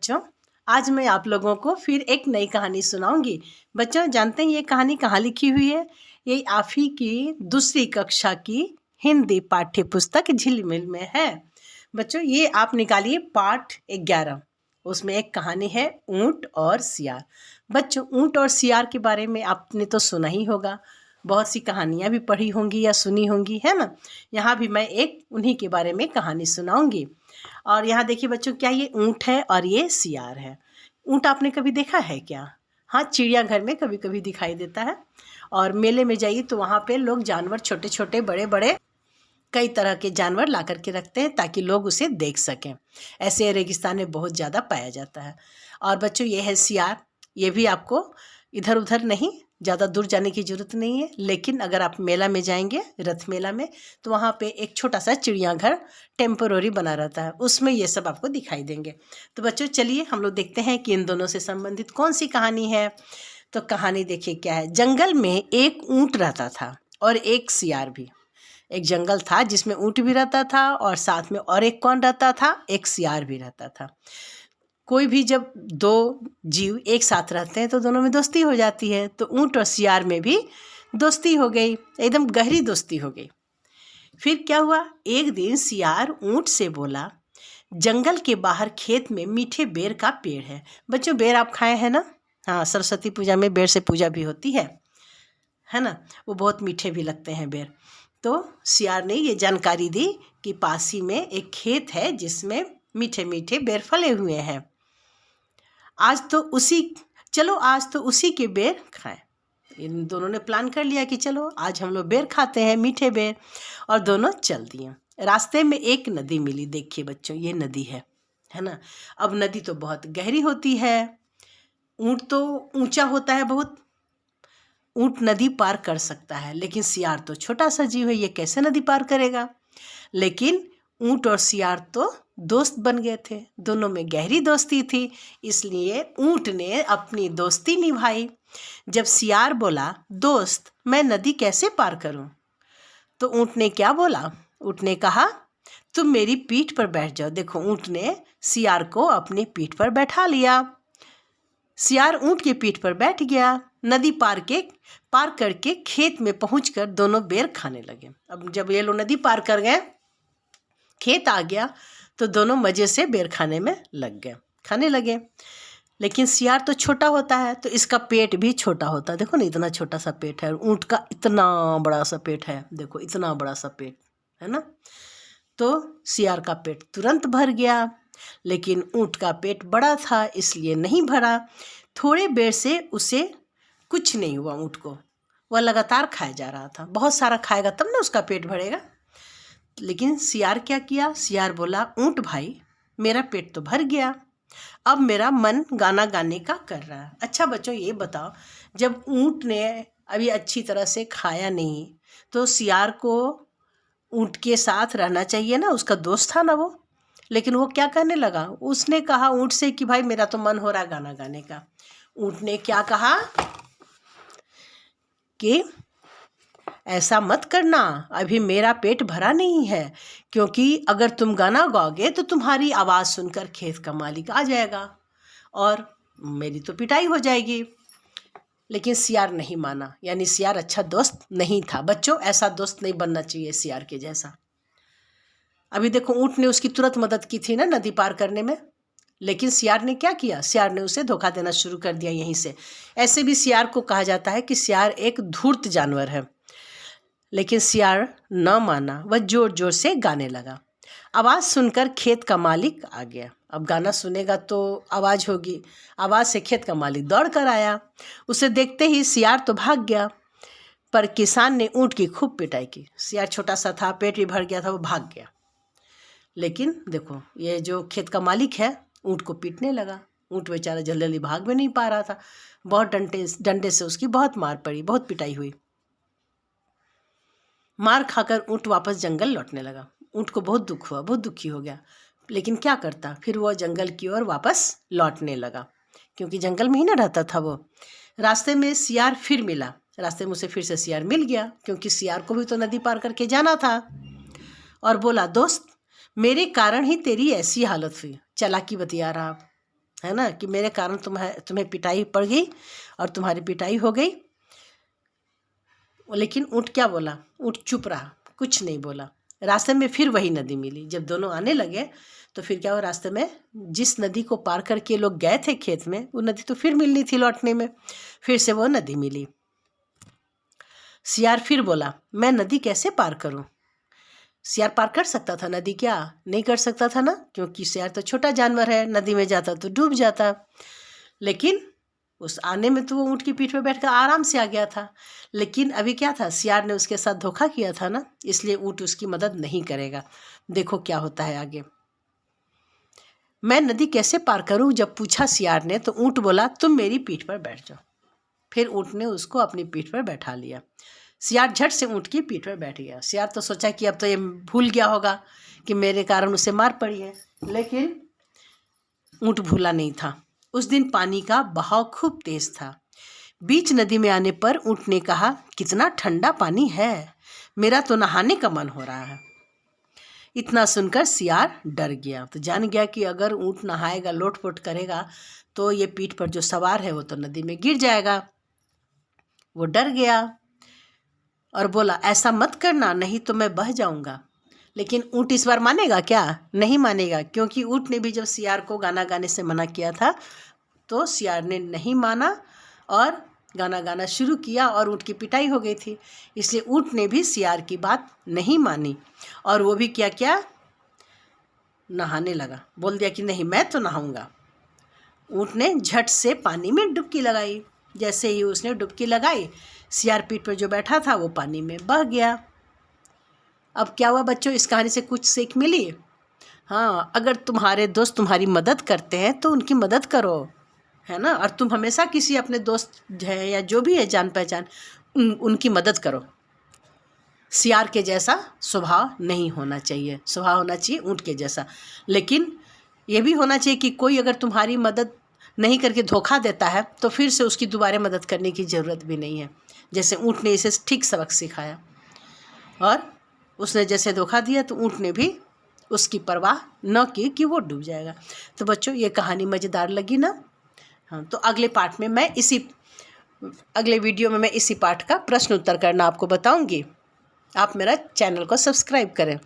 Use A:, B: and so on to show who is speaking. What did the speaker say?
A: बच्चों, आज मैं आप लोगों को फिर एक नई कहानी सुनाऊंगी। बच्चों, जानते हैं ये कहानी कहाँ लिखी हुई है? ये आप ही की दूसरी कक्षा की हिंदी पाठ्य पुस्तक झिलमिल में है। बच्चों, ये आप निकालिए पाठ 11। उसमें एक कहानी है ऊंट और सियार। बच्चों, ऊंट और सियार के बारे में आपने तो सुना ही होगा, बहुत सी कहानियाँ भी पढ़ी होंगी या सुनी होंगी, है ना। यहाँ भी मैं एक उन्हीं के बारे में कहानी सुनाऊंगी। और यहाँ देखिए बच्चों, क्या ये ऊंट है और ये सियार है। ऊंट आपने कभी देखा है क्या? हाँ, चिड़ियाघर में कभी कभी दिखाई देता है। और मेले में जाइए तो वहाँ पे लोग जानवर छोटे छोटे बड़े बड़े कई तरह के जानवर ला करके रखते हैं ताकि लोग उसे देख सकें। ऐसे रेगिस्तान में बहुत ज़्यादा पाया जाता है। और बच्चों, ये है सियार। ये भी आपको इधर उधर नहीं, ज़्यादा दूर जाने की ज़रूरत नहीं है, लेकिन अगर आप मेला में जाएंगे, रथ मेला में, तो वहाँ पे एक छोटा सा चिड़ियाघर टेम्पोररी बना रहता है, उसमें ये सब आपको दिखाई देंगे। तो बच्चों, चलिए हम लोग देखते हैं कि इन दोनों से संबंधित कौन सी कहानी है। तो कहानी देखिए क्या है। जंगल में एक ऊँट रहता था और एक सियार भी। एक जंगल था जिसमें ऊँट भी रहता था और साथ में और एक कौन रहता था? एक सियार भी रहता था। कोई भी जब दो जीव एक साथ रहते हैं तो दोनों में दोस्ती हो जाती है। तो ऊँट और सियार में भी दोस्ती हो गई, एकदम गहरी दोस्ती हो गई। फिर क्या हुआ? एक दिन सियार ऊँट से बोला, जंगल के बाहर खेत में मीठे बेर का पेड़ है। बच्चों, बेर आप खाए हैं ना? हाँ, सरस्वती पूजा में बेर से पूजा भी होती है ना। वो बहुत मीठे भी लगते हैं बेर। तो सियार ने ये जानकारी दी कि पास ही में एक खेत है जिसमें मीठे मीठे बेर फले हुए हैं। आज तो उसी के बेर खाएं। इन दोनों ने प्लान कर लिया कि चलो आज हम लोग बेर खाते हैं, मीठे बेर। और दोनों चल दिए। रास्ते में एक नदी मिली। देखिए बच्चों, ये नदी है ना। अब नदी तो बहुत गहरी होती है। ऊँट तो ऊंचा होता है बहुत, ऊँट नदी पार कर सकता है, लेकिन सियार तो छोटा सा जीव है, ये कैसे नदी पार करेगा? लेकिन ऊँट और सियार तो दोस्त बन गए थे, दोनों में गहरी दोस्ती थी, इसलिए ऊँट ने अपनी दोस्ती निभाई। जब सियार बोला, दोस्त मैं नदी कैसे पार करूं? तो ऊँट ने क्या बोला? ऊँट ने कहा, तुम मेरी पीठ पर बैठ जाओ। देखो, ऊँट ने सियार को अपनी पीठ पर बैठा लिया। सियार ऊँट की पीठ पर बैठ गया। नदी पार करके खेत में पहुंचकर दोनों बेर खाने लगे। अब जब ये लोग नदी पार कर गए, खेत आ गया, तो दोनों मज़े से बेर खाने लगे। लेकिन सियार तो छोटा होता है, तो इसका पेट भी छोटा होता है। देखो ना, इतना छोटा सा पेट है। ऊँट का इतना बड़ा सा पेट है, देखो इतना बड़ा सा पेट है ना। तो सियार का पेट तुरंत भर गया, लेकिन ऊँट का पेट बड़ा था इसलिए नहीं भरा। थोड़े बेर से उसे कुछ नहीं हुआ। ऊँट को वह लगातार खाया जा रहा था। बहुत सारा खाएगा तब ना उसका पेट भरेगा। लेकिन सियार क्या किया? सियार बोला, ऊँट भाई मेरा पेट तो भर गया, अब मेरा मन गाना गाने का कर रहा है। अच्छा बच्चों, ये बताओ, जब ऊँट ने अभी अच्छी तरह से खाया नहीं, तो सियार को ऊँट के साथ रहना चाहिए ना, उसका दोस्त था ना वो। लेकिन वो क्या कहने लगा? उसने कहा ऊँट से कि भाई मेरा तो मन हो रहा है गाना गाने का। ऊँट ने क्या कहा कि ऐसा मत करना, अभी मेरा पेट भरा नहीं है, क्योंकि अगर तुम गाना गाओगे तो तुम्हारी आवाज़ सुनकर खेत का मालिक आ जाएगा और मेरी तो पिटाई हो जाएगी। लेकिन सियार नहीं माना, यानी सियार अच्छा दोस्त नहीं था। बच्चों, ऐसा दोस्त नहीं बनना चाहिए सियार के जैसा। अभी देखो, ऊँट ने उसकी तुरंत मदद की थी ना नदी पार करने में, लेकिन सियार ने क्या किया? सियार ने उसे धोखा देना शुरू कर दिया यहीं से। ऐसे भी सियार को कहा जाता है कि सियार एक धूर्त जानवर है। लेकिन सियार न माना, वह जोर जोर से गाने लगा। आवाज़ सुनकर खेत का मालिक आ गया। अब गाना सुनेगा तो आवाज़ होगी, आवाज़ से खेत का मालिक दौड़ कर आया। उसे देखते ही सियार तो भाग गया, पर किसान ने ऊँट की खूब पिटाई की। सियार छोटा सा था, पेट भी भर गया था, वो भाग गया। लेकिन देखो, ये जो खेत का मालिक है ऊँट को पीटने लगा। ऊँट बेचारा जल्दी जल्दी भाग भी नहीं पा रहा था, बहुत डंडे से उसकी बहुत मार पड़ी, बहुत पिटाई हुई। मार खाकर ऊँट वापस जंगल लौटने लगा। ऊँट को बहुत दुख हुआ, बहुत दुखी हो गया, लेकिन क्या करता? फिर वो जंगल की ओर वापस लौटने लगा, क्योंकि जंगल में ही ना रहता था वो। रास्ते में सियार फिर मिला। रास्ते में उसे फिर से सियार मिल गया, क्योंकि सियार को भी तो नदी पार करके जाना था। और बोला, दोस्त मेरे कारण ही तेरी ऐसी हालत हुई। चालाकी बतिया रहा है ना, कि मेरे कारण तुम्हें पिटाई पड़ गई और तुम्हारी पिटाई हो गई। लेकिन ऊँट क्या बोला? ऊँट चुप रहा, कुछ नहीं बोला। रास्ते में फिर वही नदी मिली। जब दोनों आने लगे तो फिर क्या हुआ, रास्ते में जिस नदी को पार करके लोग गए थे खेत में, वो नदी तो फिर मिलनी थी लौटने में। फिर से वो नदी मिली। सियार फिर बोला, मैं नदी कैसे पार करूं? सियार पार कर सकता था नदी, क्या नहीं कर सकता था ना, क्योंकि सियार तो छोटा जानवर है, नदी में जाता तो डूब जाता। लेकिन उस आने में तो वो ऊँट की पीठ पर बैठकर आराम से आ गया था। लेकिन अभी क्या था, सियार ने उसके साथ धोखा किया था ना, इसलिए ऊँट उसकी मदद नहीं करेगा। देखो क्या होता है आगे। मैं नदी कैसे पार करूं जब पूछा सियार ने, तो ऊँट बोला, तुम मेरी पीठ पर बैठ जाओ। फिर ऊँट ने उसको अपनी पीठ पर बैठा लिया। सियार झट से ऊँट की पीठ पर बैठ गया। सियार तो सोचा कि अब तो ये भूल गया होगा कि मेरे कारण उसे मार पड़ी है, लेकिन ऊँट भूला नहीं था। उस दिन पानी का बहाव खूब तेज था। बीच नदी में आने पर ऊँट ने कहा, कितना ठंडा पानी है, मेरा तो नहाने का मन हो रहा है। इतना सुनकर सियार डर गया। तो जान गया कि अगर ऊँट नहाएगा, लोटपोट करेगा, तो ये पीठ पर जो सवार है वो तो नदी में गिर जाएगा। वो डर गया और बोला, ऐसा मत करना, नहीं तो मैं बह जाऊंगा। लेकिन ऊँट इस बार मानेगा क्या? नहीं मानेगा, क्योंकि ऊँट ने भी जब सियार को गाना गाने से मना किया था तो सियार ने नहीं माना और गाना गाना शुरू किया और ऊँट की पिटाई हो गई थी। इसलिए ऊँट ने भी सियार की बात नहीं मानी और वो भी क्या नहाने लगा। बोल दिया कि नहीं, मैं तो नहाऊंगा। ऊँट ने झट से पानी में डुबकी लगाई। जैसे ही उसने डुबकी लगाई, सियार पीठ पर जो बैठा था वो पानी में बह गया। अब क्या हुआ बच्चों, इस कहानी से कुछ सीख मिली? हाँ, अगर तुम्हारे दोस्त तुम्हारी मदद करते हैं तो उनकी मदद करो, है ना। और तुम हमेशा किसी अपने दोस्त है या जो भी है जान पहचान, उनकी मदद करो। सियार के जैसा स्वभाव नहीं होना चाहिए, स्वभाव होना चाहिए ऊँट के जैसा। लेकिन ये भी होना चाहिए कि कोई अगर तुम्हारी मदद नहीं करके धोखा देता है तो फिर से उसकी दोबारा मदद करने की ज़रूरत भी नहीं है। जैसे ऊँट ने इसे ठीक सबक सिखाया और उसने जैसे धोखा दिया तो ऊँट ने भी उसकी परवाह न की कि वो डूब जाएगा। तो बच्चों, ये कहानी मज़ेदार लगी ना? हाँ, तो अगले वीडियो में मैं इसी पाठ का प्रश्न उत्तर करना आपको बताऊंगी। आप मेरा चैनल को सब्सक्राइब करें।